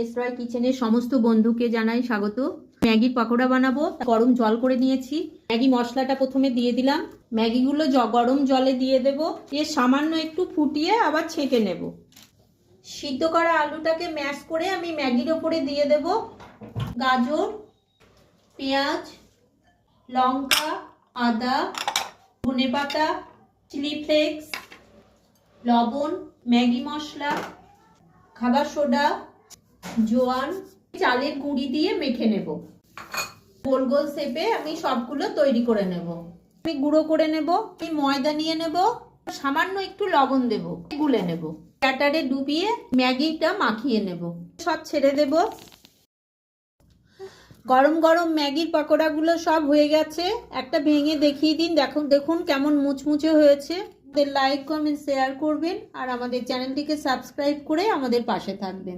S রয় কিচেনের সমস্ত বন্ধুকে জানাই স্বাগত। ম্যাগির পকোড়া বানাবো। গরম জল করে নিয়েছি। ম্যাগি মশলাটা প্রথমে দিয়ে দিলাম। ম্যাগিগুলো গরম জলে দিয়ে দেব। দিয়ে সামান্য একটু ফুটিয়ে আবার ছেঁকে নেব। সিদ্ধ করা আলুটাকে ম্যাশ করে আমি ম্যাগির ওপরে দিয়ে দেব। গাজর, পেঁয়াজ, লঙ্কা, আদা, ধনেপাতা, চিলি ফ্লেক্স, লবণ, ম্যাগি মশলা, খাবার সোডা, জোয়ান, চালের গুঁড়ি দিয়ে মেখে নেব। গোল গোল শেপে আমি সবগুলো তৈরি করে নেব। আমি গুঁড়ো করে নেব। আমি ময়দা নিয়ে নেব, সামান্য একটু লবণ দেব, গুলে নেব। ব্যাটারে ডুবিয়ে ম্যাগিটা মাখিয়ে নেব। সব ছেড়ে দেব। গরম গরম ম্যাগির পকোড়াগুলো সব হয়ে গেছে। একটা ভেঙে দেখিয়ে দিন। দেখুন কেমন মুচমুচে হয়েছে। লাইক কমেন্ট শেয়ার করবেন আর আমাদের চ্যানেলটিকে সাবস্ক্রাইব করে আমাদের পাশে থাকবেন।